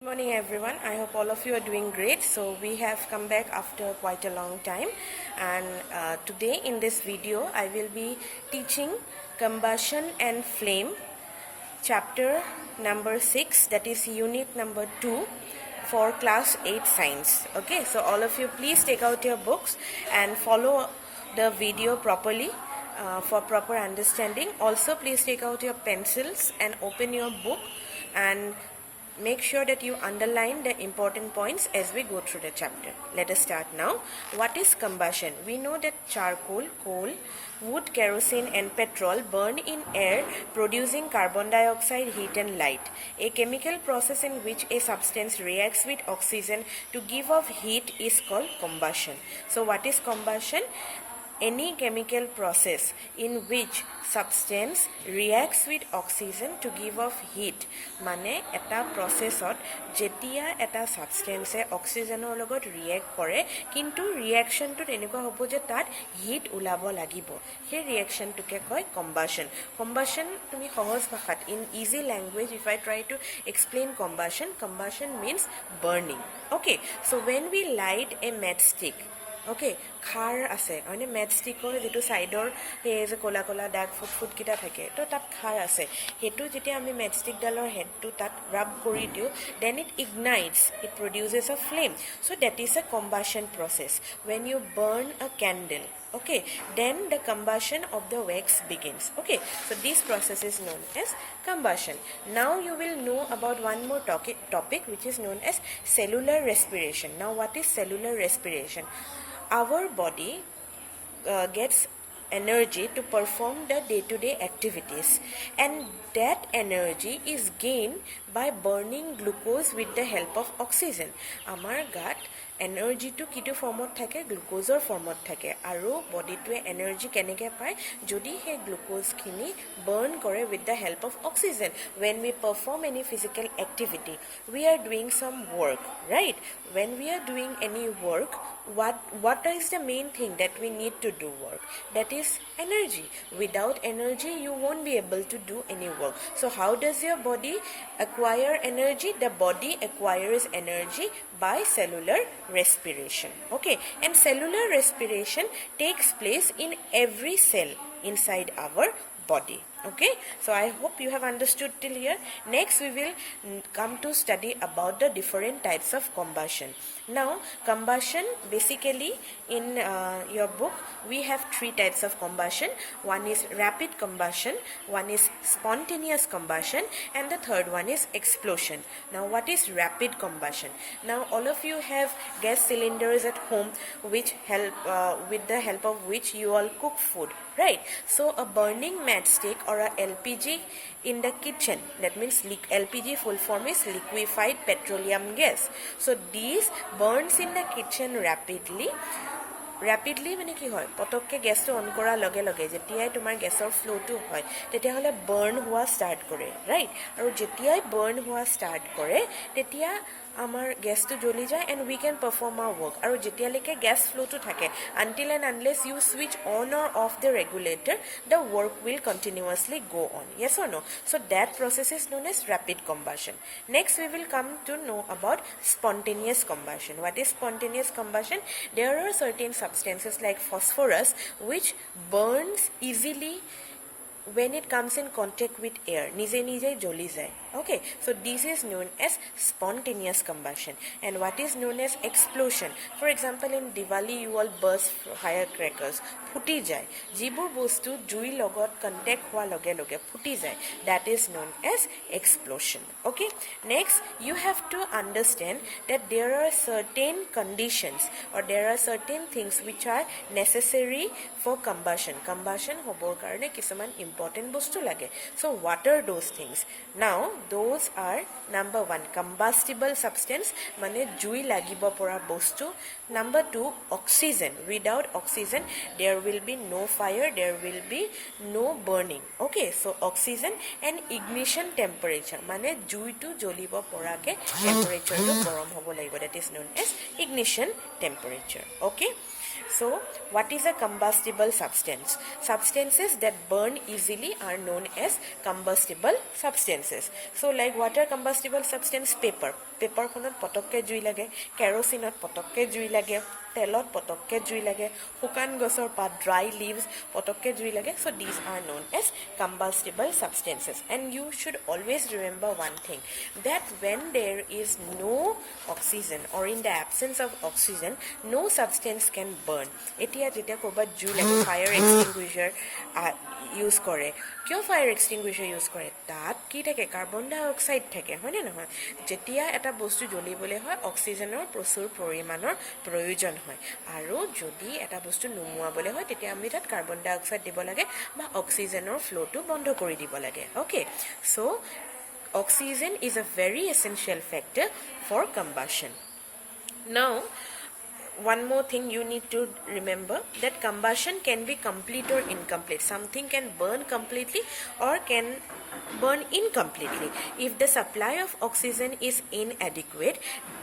Good morning everyone. I hope all of you are doing great. So we have come back after quite a long time, and today in this video I will be teaching combustion and flame, chapter number 6, that is unit number 2 for class 8 science. Okay, so all of you please take out your books and follow the video properly for proper understanding. Also please take out your pencils and open your book and make sure that you underline the important points as we go through the chapter. Let us start now. What is combustion? We know that charcoal, coal, wood, kerosene and petrol burn in air, producing carbon dioxide, heat and light. A chemical process in which a substance reacts with oxygen to give off heat is called combustion. So what is combustion? Any chemical process in which substance reacts with oxygen to give off heat. Mane eta processot jetia eta substance oxygenor logot react kore kintu reaction to eniko hobo je tat heat ulabo lagibo. He reaction to ke koy combustion. Combustion tumi সহজ ভাষাত in easy language if I try to explain combustion means burning. Okay, so when we light a matchstick, okay, খাৰ আছে মানে মেটষ্টিকৰ যেটো সাইডৰ হে যে কোলা কোলা দাগ foot কিটা থাকে তো তাত খাৰ আছে হেতু যেতিয়া আমি মেটষ্টিক ডালৰ হেডটো তাত রাব কৰি দিও then it ignites, it produces a flame. So that is a combustion process. When you burn a candle, okay, then the combustion of the wax begins. Okay, so this process is known as combustion. Now you will know about one more topic which is known as cellular respiration. Now what is cellular respiration? Our body gets energy to perform the day-to-day activities, and that energy is gained by burning glucose with the help of oxygen. Amar gut energy to kitu formot thake glucose or formot thake aru body to energy keneke pai jodi he glucose khini burn kore with the help of oxygen. When we perform any physical activity, we are doing some work, right? When we are doing any work, what is the main thing that we need to do work? That is energy. Without energy you won't be able to do any work. So how does your body acquire energy? The body acquires energy by cellular respiration. Okay, and cellular respiration takes place in every cell inside our body. Okay, so I hope you have understood till here. Next we will come to study about the different types of combustion. Now combustion, basically in your book we have 3 types of combustion. One is rapid combustion, one is spontaneous combustion, and the third one is explosion. Now what is rapid combustion? Now all of you have gas cylinders at home which help with the help of which you all cook food, right? So a burning matchstick or a LPG in the kitchen, that means LPG full form is liquefied petroleum gas. So these burns in the kitchen rapidly মানে কি হয় পটককে গ্যাসটো on কৰা লগে লগে যেতিয়াই তোমাৰ গ্যাসৰ ফ্লোটো হয় তেতিয়া হলে বার্ন হোৱা স্টার্ট কৰে, রাইট? আৰু যেতিয়াই বার্ন হোৱা স্টার্ট কৰে তেতিয়া আমাৰ গ্যাসটো জ্বলি যায় and we can perform our work. আৰু যেতিয়ালৈকে গ্যাস ফ্লোটো থাকে, until and unless you switch on or off the regulator, the work will continuously go on. Yes or no? So that process is known as rapid combustion. Next we will come to know about spontaneous combustion. What is spontaneous combustion? There are certain substances like phosphorus which burns easily when it comes in contact with air. Nije joli jay. Okay, so this is known as spontaneous combustion. And what is known as explosion? For example, in Diwali you all burst firecrackers, phuti jay. Jibur bostu jui logot contact hua loge loge phuti jay. That is known as explosion. Okay, next you have to understand that there are certain conditions or there are certain things which are necessary for combustion. Combustion hobor karone kisaman important bostu lage. So what are those things? Now those are number 1, combustible substance, mane jui lagibo pora bostu. Number 2, oxygen. Without oxygen there will be no fire, there will be no burning. Okay, so oxygen. And ignition temperature, mane jui tu jolibo pora ke temperature to gorom hobo lagibo, that is known as ignition temperature. Okay, So what is a combustible substance? Substances that burn easily are known as combustible substances. So like what are combustible substance? Paper খনত পটককে জুই লাগে, কেৰোচিনত পটককে জুই লাগে, তেলত পটককে জুই লাগে, শুকান গছৰ পাত dry leaves পটককে জুই লাগে. So these are known as combustible substances. And you should always remember one thing, that when there is no oxygen or in the absence of oxygen, no substance can burn. এতিয়া যেতিয়া ক'ৰবাত জুই লাগে, fire এক্সটিংগুইশ্বাৰ use কৰে. কিয় fire এক্সটিংগুইশ্বাৰ use কৰে? তাত কি থাকে? কাৰ্বন ডাই অক্সাইড থাকে, হয়নে নহয়? যেতিয়া এটা বস্তু জ্বলিবলৈ হয় অক্সিজেনৰ প্ৰচুৰ পৰিমাণৰ প্ৰয়োজন হয়, আৰু যদি এটা বস্তু নুমুৱাবলৈ হয় তেতিয়া আমি তাত কাৰ্বন ডাই অক্সাইড দিব লাগে বা অক্সিজেনৰ ফ্ল'টো বন্ধ কৰি দিব লাগে. অ'কে, চ' oxygen is a very essential factor for combustion. Now one more thing you need to remember, that combustion can be complete or incomplete. Something can burn completely or can burn incompletely. If the supply of oxygen is inadequate,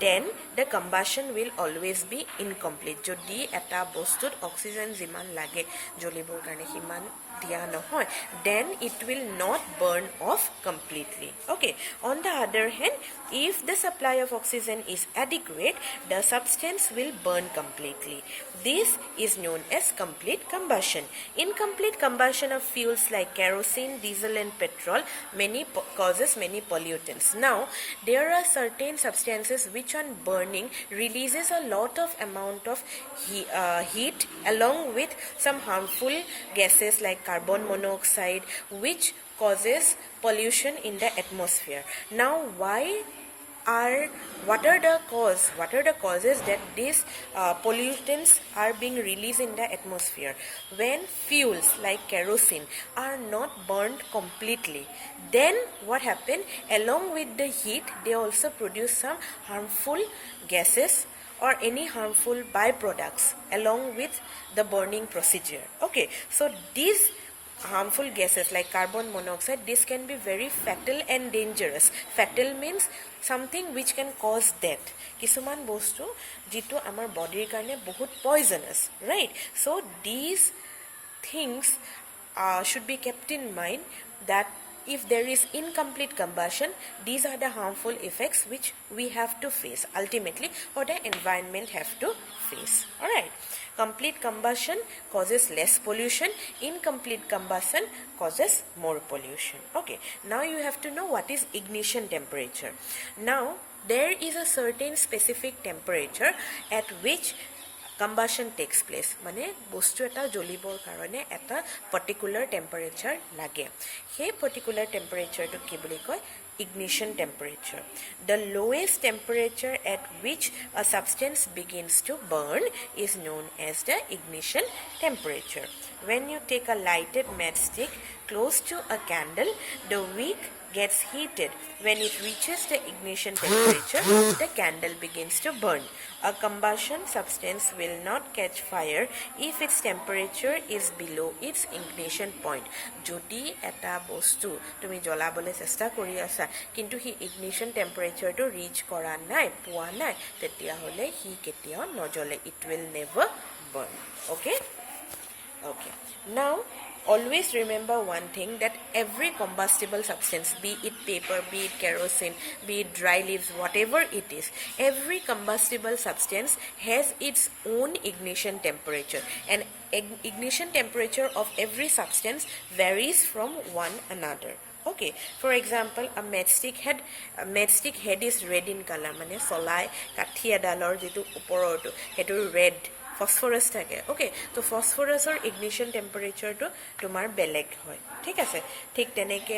then the combustion will always be incomplete. Jodi eta bostut oxygen jiman lage jolibor karone himan dia nohoy, then it will not burn off completely. Okay, on the other hand, if the supply of oxygen is adequate, the substance will burn completely. This is known as complete combustion. Incomplete combustion of fuels like kerosene, diesel and petrol causes many pollutants. Now there are certain substances which on burning releases a lot of amount of heat along with some harmful gases like carbon monoxide, which causes pollution in the atmosphere. Now what are the causes that these pollutants are being released in the atmosphere? When fuels like kerosene are not burned completely, then what happen? Along with the heat, they also produce some harmful gases or any harmful byproducts along with the burning procedure. Okay, so these harmful gases like carbon monoxide, this can be very fatal and dangerous. Fatal means something which can cause death. Kisuman bostu jitu amar body karone bahut poisonous, right? So these things should be kept in mind, that if there is incomplete combustion, these are the harmful effects which we have to face ultimately, or the environment have to face. All right, complete combustion causes less pollution, incomplete combustion causes more pollution. Okay, now you have to know what is ignition temperature. Now there is a certain specific temperature at which combustion takes place. মানে বস্তু এটা জ্বলিবৰ কাৰণে এটা particular temperature লাগে. সেই particular temperature টো কি বুলি কয়? Ignition temperature. The lowest temperature at which a substance begins to burn is known as the ignition temperature. When you take a lighted matchstick close to a candle, the wick gets heated. When it reaches the ignition temperature, the candle begins to burn. A combustion substance will not catch fire if its temperature is below its ignition point. Jodi eta bostu tumi jolabole chesta kori asa kintu hi ignition temperature to reach kora nai pua nai, tetia hole hi ketiao nojole, it will never burn. Okay, now always remember one thing, that every combustible substance, be it paper, be it kerosene, be it dry leaves, whatever it is, every combustible substance has its own ignition temperature, and ignition temperature of every substance varies from one another. Okay, for example, a matchstick head is red in color, mane solai kathi edalor jitu uporotu hetu red phosphorus থাকে. ওকে, তো ফসফরাসৰ ignition temperature টো তোমাৰ বেলেগ হয়, ঠিক আছে? ঠিক তেনেকে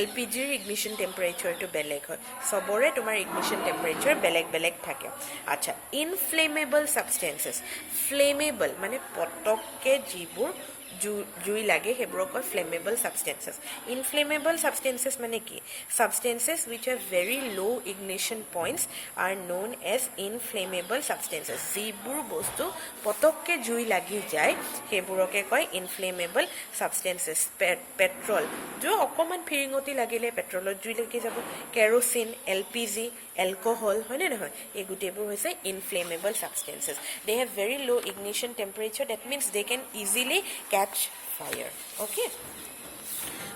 LPGৰ ignition temperature টো বেলেগ হয়, সবৰে তোমাৰ ignition temperature বেলেগ বেলেগ থাকে. আচ্ছা, inflammable substances, flammable মানে পটককে যিবোৰ জুই লাগে সেইবোৰক কয় flammable substances. Inflammable substances মানে কি? Substances which have very low ignition points are known as inflammable substances. যিবোৰ বস্তু পটককে জুই লাগি যায় সেইবোৰকে কয় inflammable substances. পেট্ৰল, जो অকমান ফিৰিঙতি লাগিলে পেট্ৰলত জুই লাগি যাব. Kerosene, LPG, alcohol hoine nohoy ei gutebur hoise inflammable substances. They have very low ignition temperature, that means they can easily catch fire. Okay,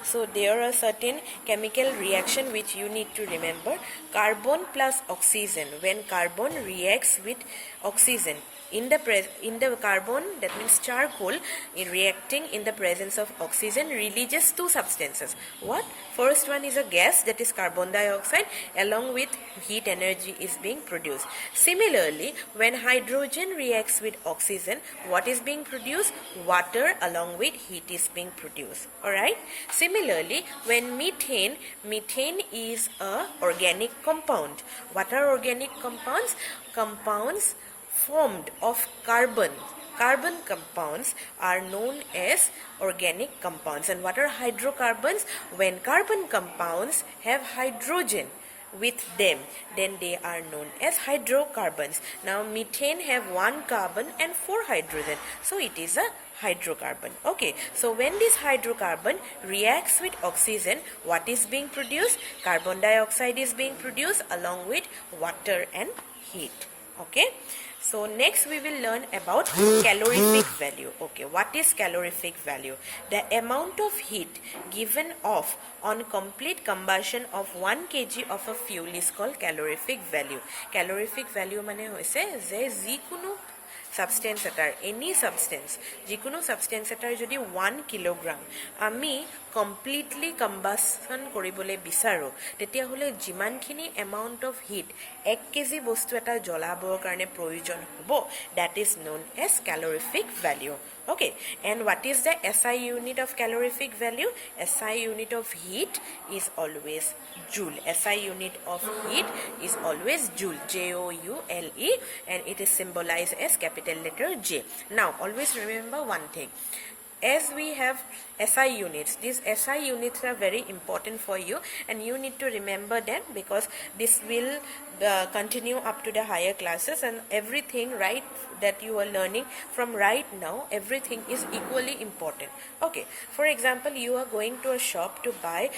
so there are certain chemical reaction which you need to remember. Carbon plus oxygen, when carbon reacts with oxygen in the carbon, that means charcoal, in reacting in the presence of oxygen, releases two substances. What? First one is a gas, that is carbon dioxide, along with heat energy is being produced. Similarly, when hydrogen reacts with oxygen, what is being produced? Water along with heat is being produced. Alright. Similarly, when methane is a organic compound. What are organic compounds? Compounds formed of carbon compounds are known as organic compounds. And what are hydrocarbons? When carbon compounds have hydrogen with them, then they are known as hydrocarbons. Now methane have 1 carbon and 4 hydrogen, so it is a hydrocarbon. Okay, so when this hydrocarbon reacts with oxygen, what is being produced? Carbon dioxide is being produced along with water and heat. Okay, so next we will learn about calorific value. Okay, what is calorific value? The amount of heat given off on complete combustion of 1 kg of a fuel is called calorific value. Calorific value mane hoise je jikono substance etar, any substance, jikono substance etar jodi 1 kilogram ami completely combustion koribole bisaru, tetia hole jimankhini amount of heat 1 kg bostu eta jolabor karone proyojon hobo, that is known as calorific value. Okay, and what is the SI unit of calorific value? SI unit of heat is always joule. SI unit of heat is always joule, Joule, and it is symbolized as capital letter J. Now always remember one thing, as we have SI units, these SI units are very important for you, and you need to remember them because this will continue up to the higher classes, and everything right that you are learning from right now, everything is equally important. Okay, for example, you are going to a shop to buy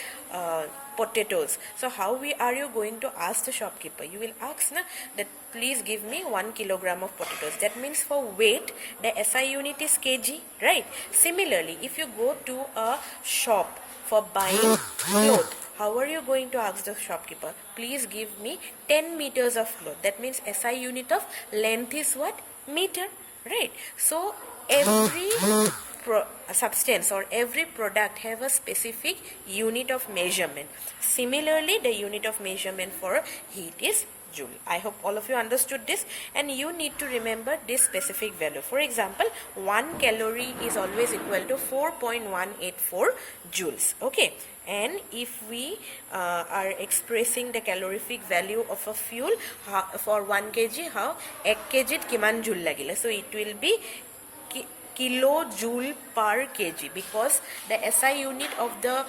potatoes. So how are you going to ask the shopkeeper? You will ask na, that please give me 1 kilogram of potatoes. That means for weight, the SI unit is kg, right? Similarly, if you go to a shop for buying clothes, how are you going to ask the shopkeeper? Please give me 10 meters of cloth. That means SI unit of length is what? Meter, right? So every substance or every product have a specific unit of measurement. Similarly, the unit of measurement for heat is joule. I hope all of you understood this, and you need to remember this specific value. For example, 1 calorie is always equal to 4.184 joules. Okay, and if we are expressing the calorific value of a fuel for 1 kg, how 1 kg kiman joule lagile? So it will be kilojoule per kg, because the SI unit of the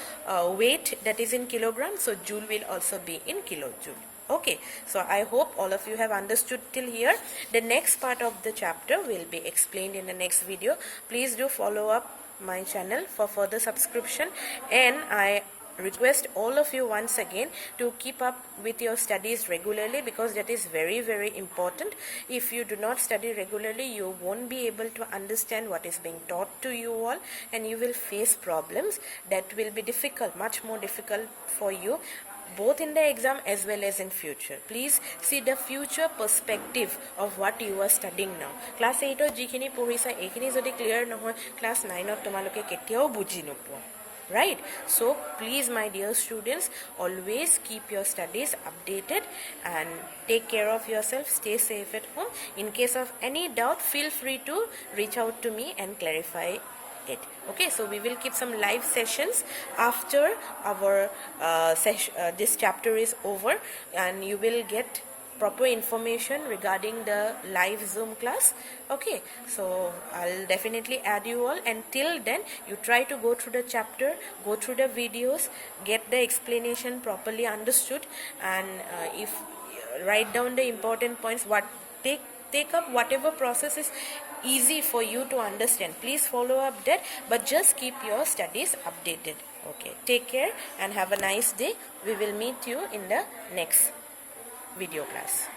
weight, that is in kilogram, so joule will also be in kilojoule. Okay, so I hope all of you have understood till here. The next part of the chapter will be explained in the next video. Please do follow up my channel for further subscription, and I request all of you once again to keep up with your studies regularly, because that is very, very important. If you do not study regularly, you won't be able to understand what is being taught to you all, and you will face problems that will be difficult, much more difficult for you, both in the exam as well as in future. Please see the future perspective of what you are studying now. Class 8 or jikhini pohisa ekhini jodi clear nohoy, class 9 or tomaloke ketiao buji nopoa, right? So please, my dear students, always keep your studies updated and take care of yourself. Stay safe at home. In case of any doubt, feel free to reach out to me and clarify it. Okay, so we will keep some live sessions after our this chapter is over, and you will get proper information regarding the live Zoom class. Okay, so I'll definitely add you all, and till then you try to go through the chapter, go through the videos, get the explanation properly understood, and if write down the important points, what take up whatever process is easy for you to understand. Please follow up that, but just keep your studies updated. Okay, take care and have a nice day. We will meet you in the next video class.